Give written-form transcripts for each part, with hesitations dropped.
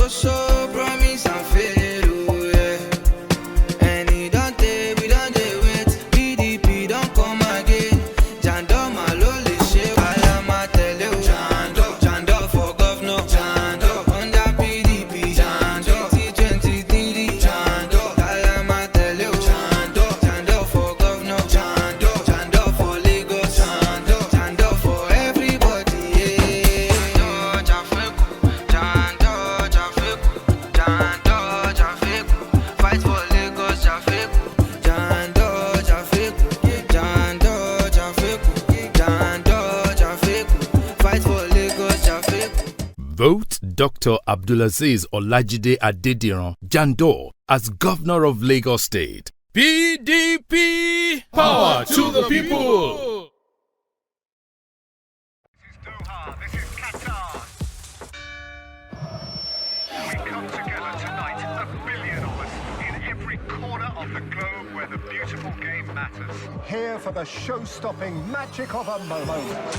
so promise and fail, oh yeah. And he don't take, we don't wait. PDP don't come again. Jando Malole shake. I am a tell you. Jando for governor. Jando under PDP. Jando T23. Jando I am a tell you. Jando for governor. Jando for Lagos. Jando for everybody. Yeah. Jando fight for Lagos. Jando fight for Lagos. Vote Dr. Abdulaziz Olajide Adediran Jando as Governor of Lagos State. PDP! Power to the people! This is Qatar. We come together tonight, a billion of us, in every corner of the globe where the beautiful game matters. Here for the show-stopping magic of a moment.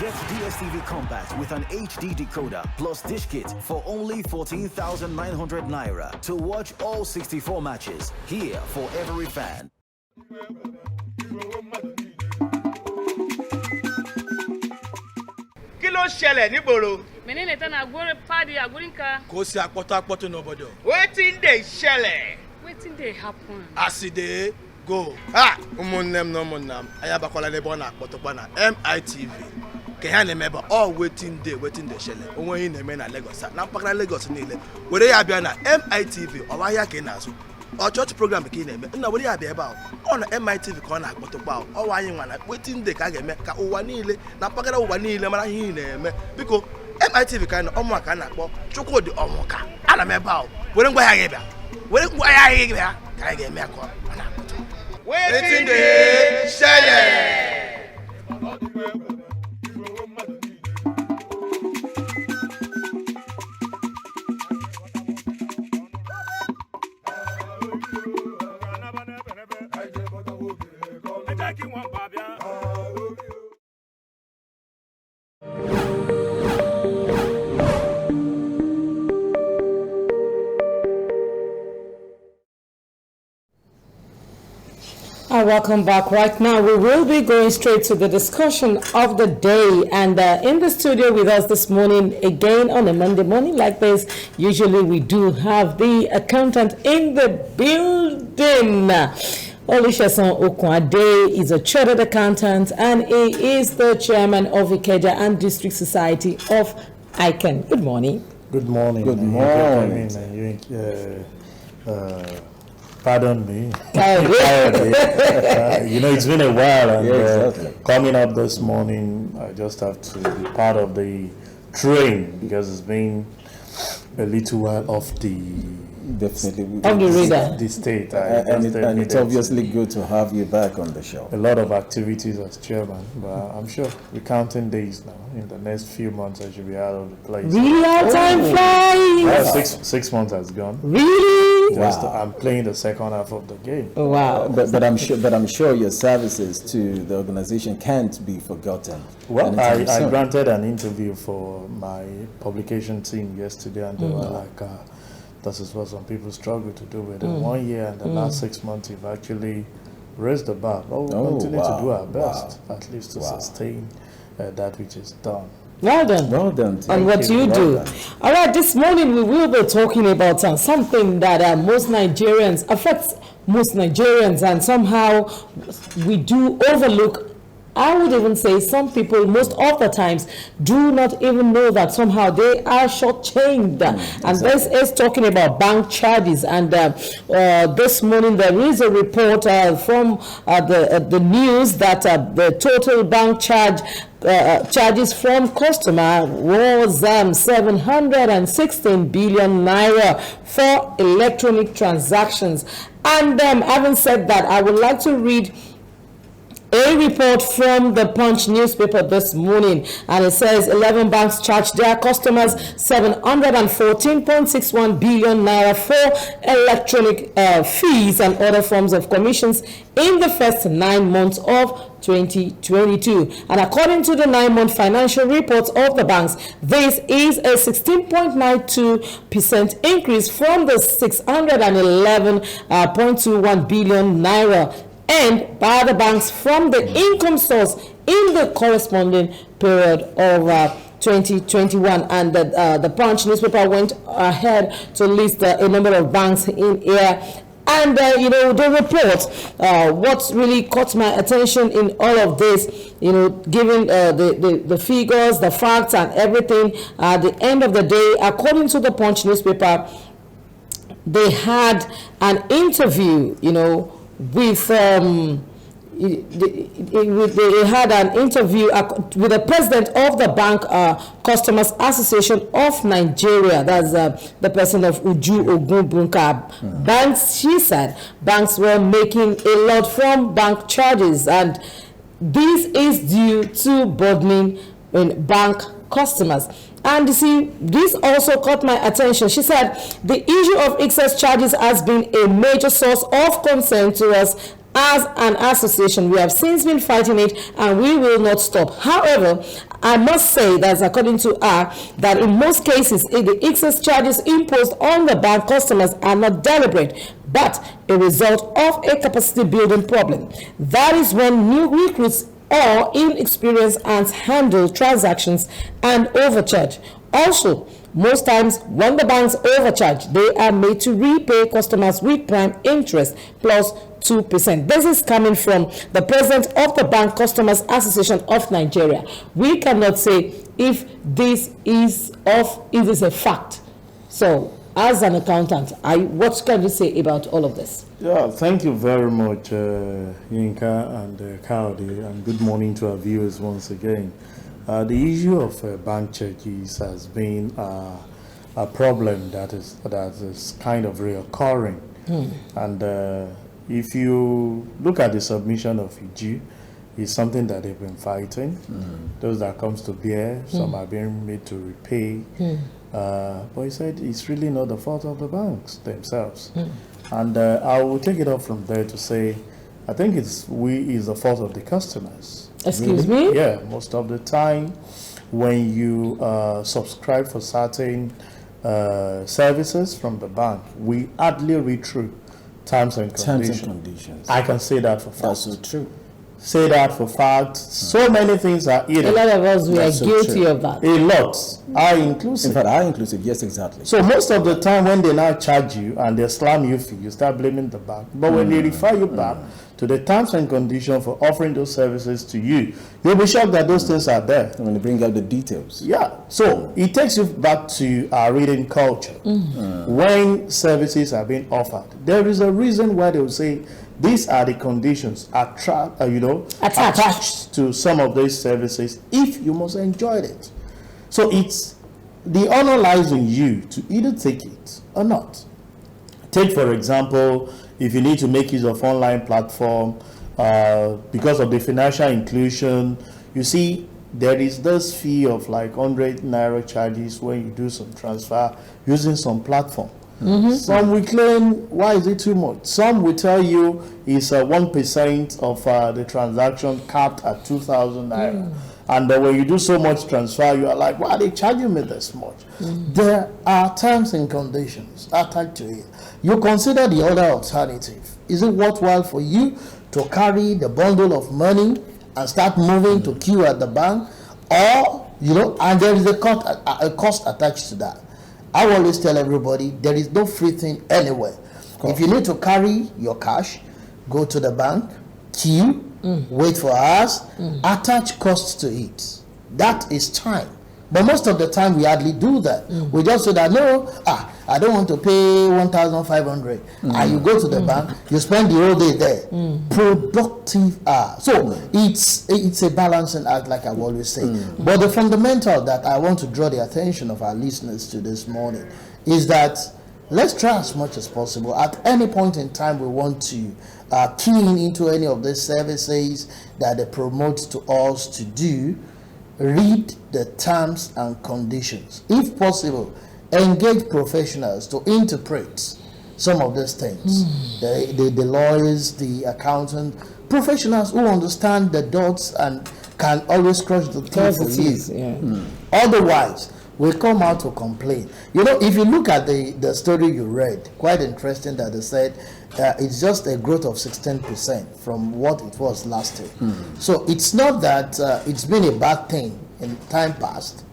Get DSTV Compact with an HD decoder plus dish kit for only 14,900 naira to watch all 64 matches. Here for every fan. Kí ló ṣẹlẹ̀ nígboro? Menene tana gore party a gurinka. Kò sí àpótò n'obodo. Wetin dey ṣẹlẹ̀? Wetin dey happen? As e dey go. Ụmụnne m na ụmụnna m, anyị abakwala n'ebe ọ na-akpọtụkwa na MITV. Ka ha na-emebe all wetin dey ṣẹlẹ̀. Onwe ihe na-eme na Lagos, na mpaghara Lagos niile. Were ya bịa na MITV, ọwa ahịa ka ị na-azụ. Ọ chọọchị program ka ị na-eme. Nna were ya bịa ebe ahụ. Ọ na MITV ka ọ na-akpọtụkwa ahụ. Ọwa anyị nwa na wetin dey ka a ga-eme ka ụwa niile na mpaghara ụwa niile mara ihe ị na-eme. Biko MITV ka ọmụ ka a na-akpọ Chukwudi Ọnwụka. Ana m ebe ahụ. Were ngwa ya gị bịa. Were ngwa ya gị bịa ka anyị ga-eme ka ọ na-akpọtụ. Wetin dey ṣẹlẹ̀? Welcome back. Right now, we will be going straight to the discussion of the day. And in the studio with us this morning, again on a Monday morning like this, usually we do have the accountant in the building. Olusegun Okunade is a chartered accountant and he is the chairman of Ikeja and District Society of ICANN. Good morning. Good morning. Good morning. Pardon me. It's been a while, and exactly. Coming up this morning, I just have to be part of the train because it's been a little while off the definitely of the radar. The state, and it's obviously good to have you back on the show. A lot of activities as chairman, but I'm sure we're counting days now. In the next few months, I should be out of the place. Really, our time flies. Yeah, 6 months has gone. Really? I'm playing the second half of the game. Wow! But I'm sure your services to the organization can't be forgotten. Well, I granted an interview for my publication team yesterday, and they were like, "This is what some people struggle to do with in 1 year, and the last 6 months you've actually raised the bar. But we'll continue to do our best, at least to sustain that which is done." Well done. Well done. And what you do. All right, this morning we will be talking about something that affects most Nigerians, and somehow we do overlook. I would even say some people, most of the times, do not even know that somehow they are shortchanged. And this is talking about bank charges. And this morning there is a report from the news that the total bank charges from customer was 716 billion naira for electronic transactions. And having said that, I would like to read A report from the Punch newspaper this morning, and it says 11 banks charged their customers 714.61 billion naira for electronic fees and other forms of commissions in the first 9 months of 2022. And according to the 9-month financial reports of the banks, this is a 16.92% increase from the 611.21 billion naira earned by the banks from the income source in the corresponding period of 2021. And the Punch newspaper went ahead to list a number of banks in here. And, the report, what really caught my attention in all of this, given the figures, the facts and everything, at the end of the day, according to the Punch newspaper, they had an interview, with they had an interview with the president of the Bank Customers Association of Nigeria. That's the person of Uju Ogunbunka. Banks, she said, banks were making a lot from bank charges, and this is due to burdening in bank customers. And you see, this also caught my attention. She said the issue of excess charges has been a major source of concern to us as an association. We have since been fighting it, and we will not stop. However, I must say that according to her, that in most cases, the excess charges imposed on the bank customers are not deliberate, but a result of a capacity building problem. That is when new recruits or inexperienced hands handle transactions and overcharge. Also, most times when the banks overcharge, they are made to repay customers with prime interest plus 2%. This is coming from the president of the Bank Customers Association of Nigeria. We cannot say if this is a fact. So, as an accountant, what can you say about all of this? Yeah, thank you very much, Yinka and Kaudi, and good morning to our viewers once again. The issue of bank charges has been a problem that is kind of reoccurring. And if you look at the submission of Fiji, it's something that they've been fighting. Those that comes to bear, some are being made to repay. But he said it's really not the fault of the banks themselves. And I will take it up from there to say, I think it's the fault of the customers. Excuse me? Yeah, most of the time when you subscribe for certain services from the bank, we hardly read through terms and conditions. I can say that for fact. That's so true. Say that for fact. So many things are hidden. A lot of us are guilty of that. A lot are inclusive. In fact, are inclusive. Yes, exactly. So most of the time when they now charge you and they slam you fee, you start blaming the bank. But when they refer you back to the terms and conditions for offering those services to you, you'll be shocked that those things are there. And when they bring out the details. Yeah. So it takes you back to our reading culture. When services are being offered, there is a reason why they will say these are the conditions attached to some of these services if you must enjoy it. So it's the honor lies in you to either take it or not. Take, for example, if you need to make use of online platform because of the financial inclusion, you see there is this fee of like 100 naira charges when you do some transfer using some platform. Some will claim, why is it too much? Some will tell you it's 1% of the transaction capped at 2,000 naira. And when you do so much transfer, you are like, why are they charging me this much? There are terms and conditions attached to it. You consider the other alternative. Is it worthwhile for you to carry the bundle of money and start moving to queue at the bank? Or, and there is a cost attached to that. I always tell everybody, there is no free thing anywhere. If you need to carry your cash, go to the bank, queue, wait for hours, attach costs to it. That is time. But most of the time, we hardly do that. We just say that, no, I don't want to pay 1,500. And you go to the bank, you spend the whole day there. Productive hour. So it's a balancing act, like I always say. But the fundamental that I want to draw the attention of our listeners to this morning is that let's try as much as possible. At any point in time we want to key in into any of these services that they promote to us to do, read the terms and conditions. If possible, engage professionals to interpret some of these things. The lawyers, the accountant, professionals who understand the dots and can always cross the T's for you. Otherwise, we come out to complain. If you look at the story you read, quite interesting that they said it's just a growth of 16% from what it was last year. So it's not that it's been a bad thing in time past.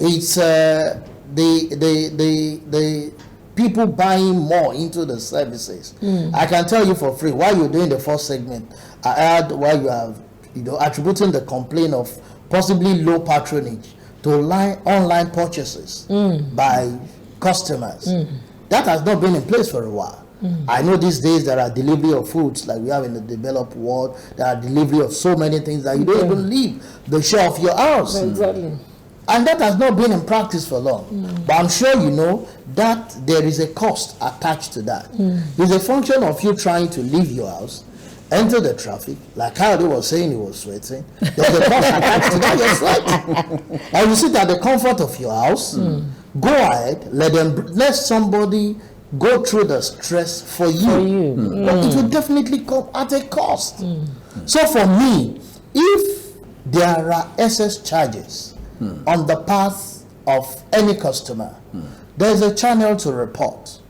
It's the people buying more into the services. I can tell you for free, while you're doing the first segment, I heard while you have attributing the complaint of possibly low patronage to online purchases by customers. That has not been in place for a while. I know these days there are delivery of foods like we have in the developed world. There are delivery of so many things that you don't even leave the shore of your house. Exactly. And that has not been in practice for long. But I'm sure you know that there is a cost attached to that. It's a function of you trying to leave your house, enter the traffic, like Howdy was saying he was sweating. There's a cost attached to that, you're sweating. And you sit at the comfort of your house, go ahead, let somebody go through the stress for you. But it will definitely come at a cost. So for me, if there are excess charges on the path of any customer, there's a channel to report.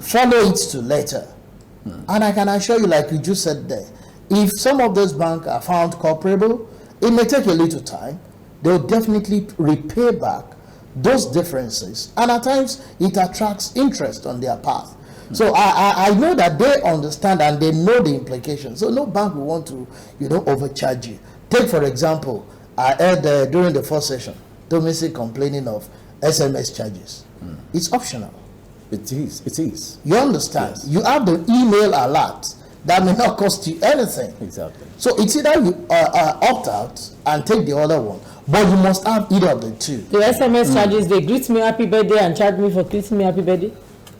Follow it to later. And I can assure you, like you just said there, if some of those banks are found culpable, it may take a little time. They'll definitely repay back those differences, and at times it attracts interest on their path. So I know that they understand and they know the implications. So no bank will want to overcharge you. Take for example, I heard during the first session Tomisi complaining of SMS charges. It's optional. It is. You understand? Yes. You have the email alert that may not cost you anything. Exactly. So it's either you opt out and take the other one, but you must have either of the two. The SMS charges, they greet me happy birthday and charge me for greeting me happy birthday.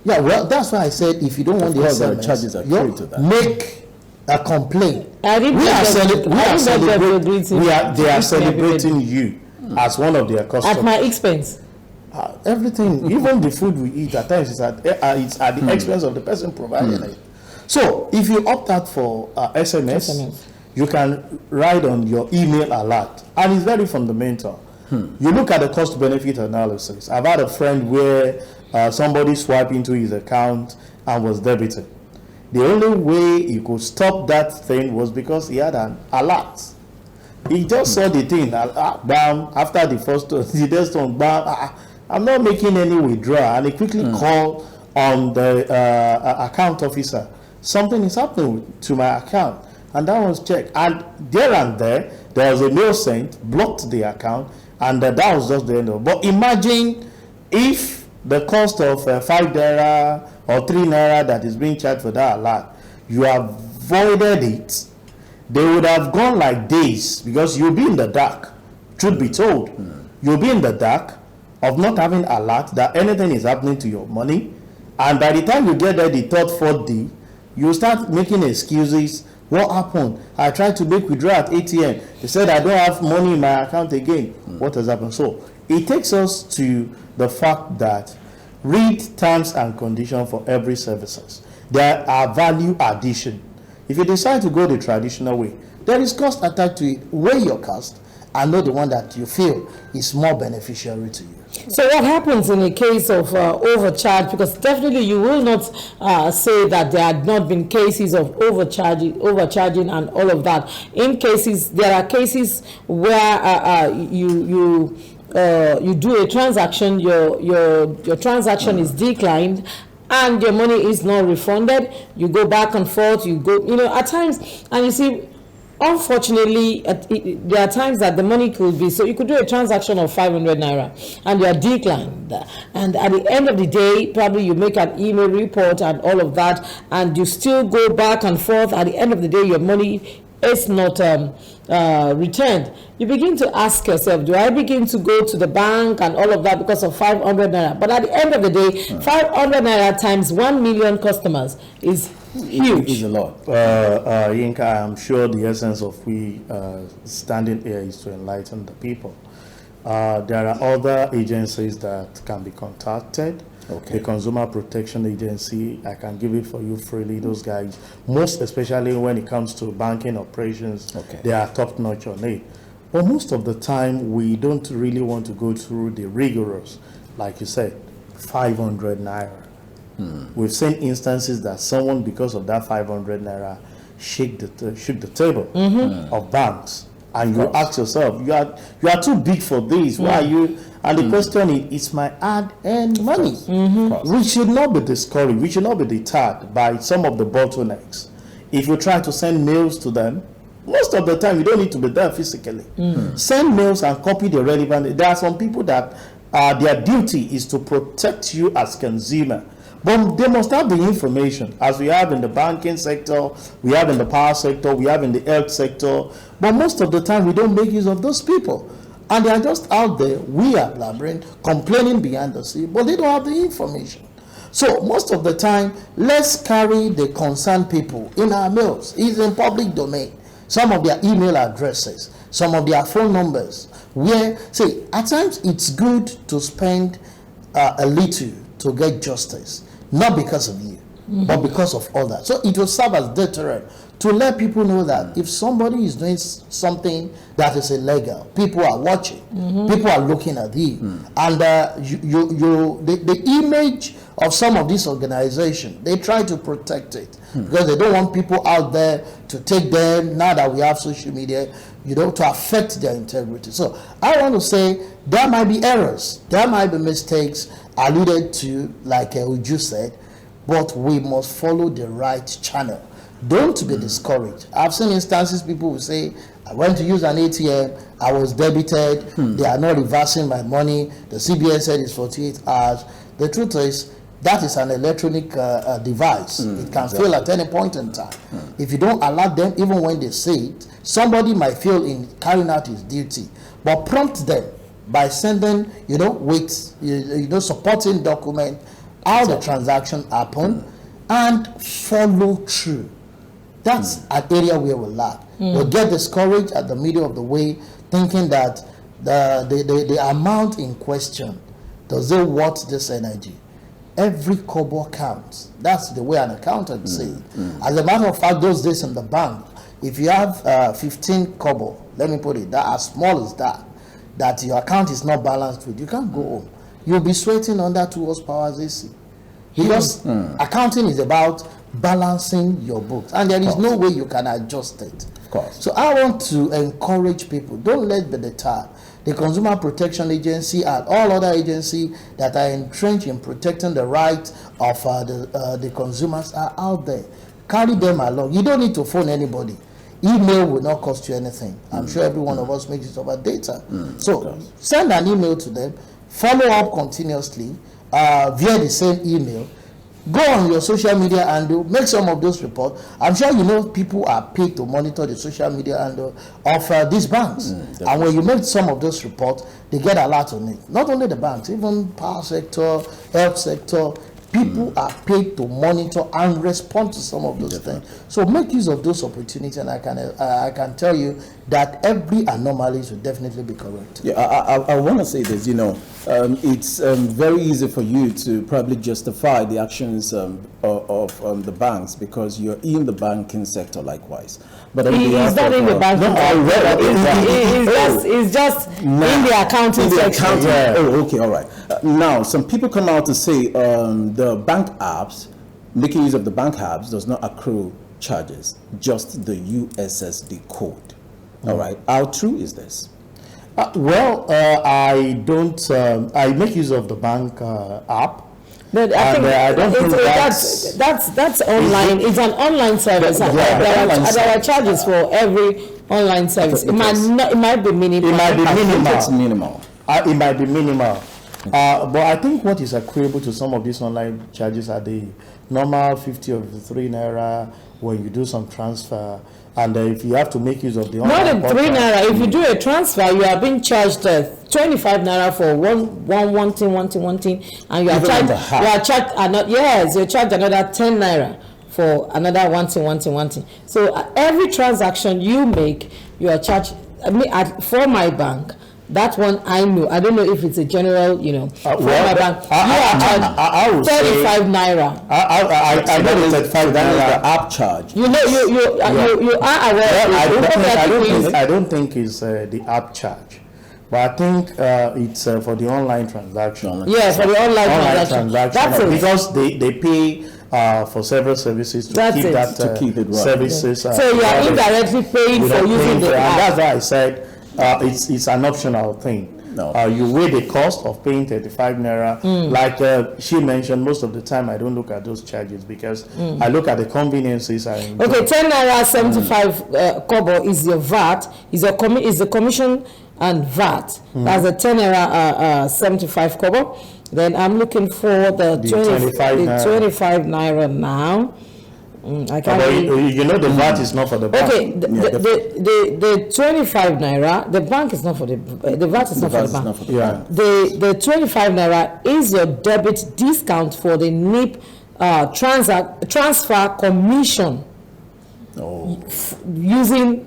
Yeah, well, that's why I said if you don't want the SMS, charges are free to that. Make a complaint. They are celebrating you as one of their customers. At my expense. Everything, even the food we eat at times, it's at the expense of the person providing it. So if you opt out for SMS, you can ride on your email alert, and it's very fundamental. You look at the cost-benefit analysis. I've had a friend where somebody swiped into his account and was debited. The only way he could stop that thing was because he had an alert. He just saw the thing, bam, after the first one, the next one, bam, I'm not making any withdrawal, and he quickly called on the account officer. Something is happening to my account, and that was checked. And there was a mail sent, blocked the account, and that was just the end of it. But imagine if the cost of 5 naira or 3 naira that is being charged for that alert, you avoided it, they would have gone like days, because you'll be in the dark. Truth be told, you'll be in the dark of not having alert that anything is happening to your money, and by the time you get there the third, fourth day, you start making excuses. What happened? I tried to make withdrawal at ATM. They said I don't have money in my account again. What has happened? So it takes us to the fact that read terms and conditions for every services. There are value addition. If you decide to go the traditional way, there is cost attached to it. Weigh your cost and know the one that you feel is more beneficiary to you. So what happens in a case of overcharge? Because definitely you will not say that there had not been cases of overcharging and all of that. In cases, there are cases where you do a transaction, your transaction is declined, and your money is not refunded. You go back and forth. You go, at times, and you see. Unfortunately, there are times that the money could be, so you could do a transaction of 500 naira and you are declined, and at the end of the day probably you make an email report and all of that, and you still go back and forth. At the end of the day your money is not returned, you begin to ask yourself, do I begin to go to the bank and all of that because of 500 naira? But at the end of the day, 500 naira times 1 million customers is huge. It's a lot. Yinka, I'm sure the essence of we standing here is to enlighten the people. There are other agencies that can be contacted. Okay. The Consumer Protection Agency, I can give it for you freely. Those guys, most especially when it comes to banking operations, they are top notch on it. But most of the time, we don't really want to go through the rigorous, like you said, 500 naira. We've seen instances that someone, because of that 500 naira, shook the table of banks. And you ask yourself, you are too big for this. Why are you? And the question is, it's my hard-earned money. We should not be discouraged. We should not be deterred by some of the bottlenecks. If you try to send mails to them, most of the time you don't need to be there physically. Send mails and copy the relevant. There are some people that their duty is to protect you as consumer. But they must have the information, as we have in the banking sector, we have in the power sector, we have in the health sector. But most of the time, we don't make use of those people. And they are just out there, we are blabbering, complaining behind the scene, but they don't have the information. So most of the time, let's carry the concerned people in our mails. It's in public domain. Some of their email addresses, some of their phone numbers, where, see, at times it's good to spend a little to get justice. Not because of you, but because of others. So it will serve as deterrent to let people know that if somebody is doing something that is illegal, people are watching, people are looking at you, and the image of some of these organizations, they try to protect it because they don't want people out there to take them. Now that we have social media, to affect their integrity. So I want to say there might be errors, there might be mistakes alluded to, like Uju said, but we must follow the right channel. Don't be discouraged. I've seen instances people will say, I went to use an ATM, I was debited, they are not reversing my money, the CBN said it's 48 hours. The truth is, that is an electronic device. It can fail at any point in time. If you don't alert them, even when they say it, somebody might fail in carrying out his duty. But prompt them by sending, with, supporting document, how the transaction happened, and follow through. That's an area where we lack. We'll get discouraged at the middle of the way, thinking that the amount in question, does it worth this energy? Every kobo counts. That's the way an accountant says. As a matter of fact, those days in the bank, if you have 15 kobo, let me put it, that as small as that your account is not balanced with, you can't go home. You'll be sweating under 2 horsepower AC. Because accounting is about balancing your books, and there is no way you can adjust it. So I want to encourage people, don't let the deterred. The Consumer Protection Agency and all other agencies that are entrenched in protecting the rights of the consumers are out there. Carry them along. You don't need to phone anybody. Email will not cost you anything. I'm sure every one of us makes use of our data. So send an email to them, follow up continuously via the same email. Go on your social media and make some of those reports. I'm sure people are paid to monitor the social media of these banks. And when you make some of those reports, they get a lot on it. Not only the banks, even power sector, health sector, people are paid to monitor and respond to some of those things. So make use of those opportunities, and I can tell you that every anomaly should definitely be corrected. Yeah, I want to say this. It's very easy for you to probably justify the actions of the banks because you're in the banking sector likewise. But he's not in the banking sector. He's just in the accounting sector. Oh, okay, all right. Now, some people come out to say the bank apps, making use of the bank apps does not accrue charges, just the USSD code. All right. How true is this? I don't. I make use of the bank app. But I think I don't think that's online. It's an online service. There are charges for every online service. It might be minimal. It might be minimal. It's minimal. It might be minimal. But I think what is accruable to some of these online charges are the normal 50 or 53 naira when you do some transfer. And if you have to make use of the more than 3 naira, if you do a transfer, you are being charged 25 naira for one thing, and you are charged you're charged another 10 naira for another one thing. So every transaction you make, you are charged. For my bank, that one I know. I don't know if it's a general, for my bank, you are charged 35 naira. I know it's 35 naira app charge. You are aware. I don't think it's the app charge, but I think it's for the online transaction. Yes, for the online transaction. Because they pay for several services to keep it services. So you are indirectly paying for using the app. And that's why I said it's an optional thing. No. You weigh the cost of paying 35 naira. Like she mentioned, most of the time I don't look at those charges because I look at the conveniences. Okay, 10 naira 75 kobo is your VAT, is the commission and VAT. That's the 10 naira 75 kobo. Then I'm looking for the 25 naira now. I can't the VAT is not for the bank. Okay, the 25 naira, the bank is not for the VAT is not for the bank. The 25 naira is your debit discount for the NIP transfer commission using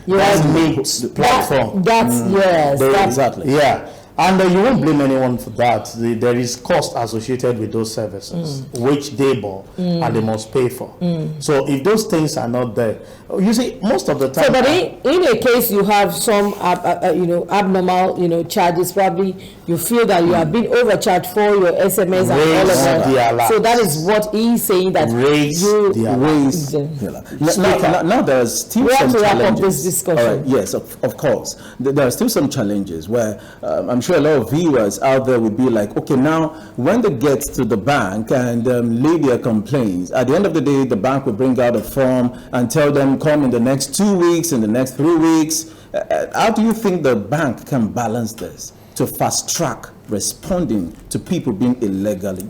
your NIP platform. Exactly. Yeah. And you won't blame anyone for that. There is cost associated with those services, which they bought and they must pay for. So if those things are not there, you see, most of the time. So, but in a case you have some, abnormal, charges, probably you feel that you have been overcharged for your SMS and all of that. So that is what he's saying, that Now there's still we some have to challenges. wrap up this discussion. Yes, of course. There are still some challenges where I'm sure a lot of viewers out there will be like, okay, now when they get to the bank and leave their complaints, at the end of the day, the bank will bring out a form and tell them come in the next 2 weeks, in the next 3 weeks. How do you think the bank can balance this to fast track responding to people being illegally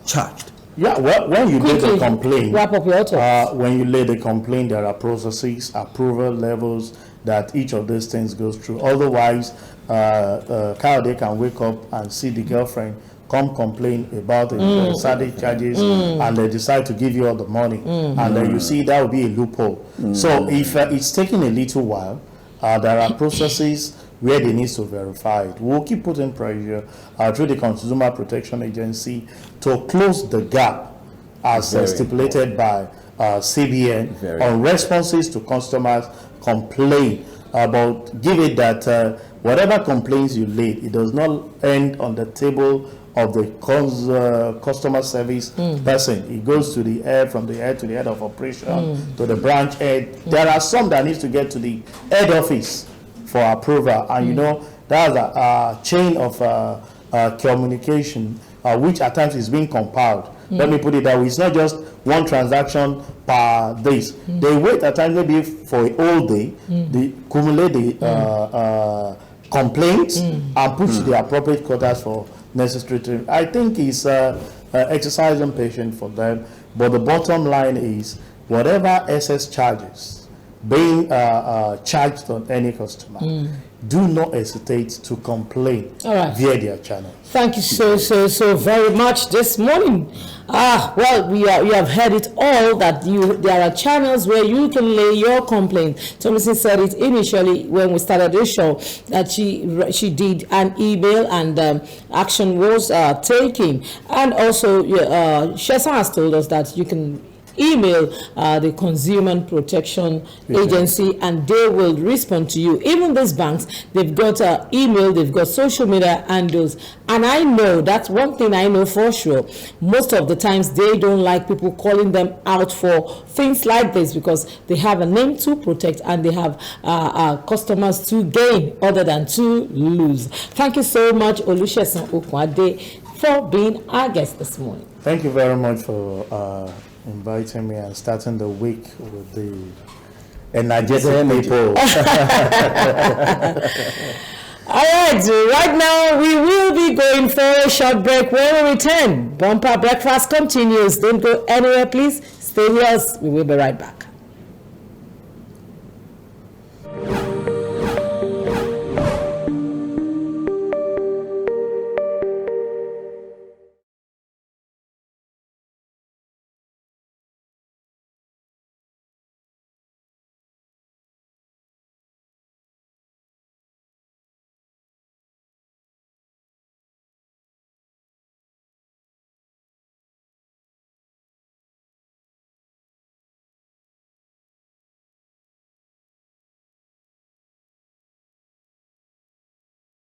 charged? Yeah, well, when you lay the complaint, wrap up your thoughts. When you lay the complaint, there are processes, approval levels that each of these things goes through. Otherwise, Kayode can wake up and see the girlfriend come complain about the SADC charges, and they decide to give you all the money, and then you see that will be a loophole. So if it's taking a little while, there are processes where they need to verify it. We'll keep putting pressure through the Consumer Protection Agency to close the gap as stipulated by CBN on responses to customers' complaint about, give it that whatever complaints you laid, it does not end on the table of the customer service person. It goes to the head, from the head to the head of operation, to the branch head. There are some that needs to get to the head office for approval, and that's a chain of communication which at times is being compiled. Let me put it that way. It's not just one transaction per day. They wait at times maybe for a whole day. They accumulate the complaints and push the appropriate quotas for necessary treatment. I think it's exercising patience for them. But the bottom line is, whatever excess charges being charged on any customer, do not hesitate to complain via their channel. Thank you so very much this morning. Well, you have heard it all, that there are channels where you can lay your complaint. Thomason said it initially when we started this show, that she did an email and action was taken. And also, Sheson has told us that you can email the Consumer Protection Agency and they will respond to you. Even these banks, they've got email, they've got social media handles, and I know that's one thing I know for sure. Most of the times they don't like people calling them out for things like this, because they have a name to protect and they have customers to gain other than to lose. Thank you so much, Olusegun Okunade, for being our guest this morning. Thank you very much for inviting me and starting the week with the energetic people. All right, right now we will be going for a short break. When we return, Bumper Breakfast continues. Don't go anywhere, please. Stay with us. We will be right back.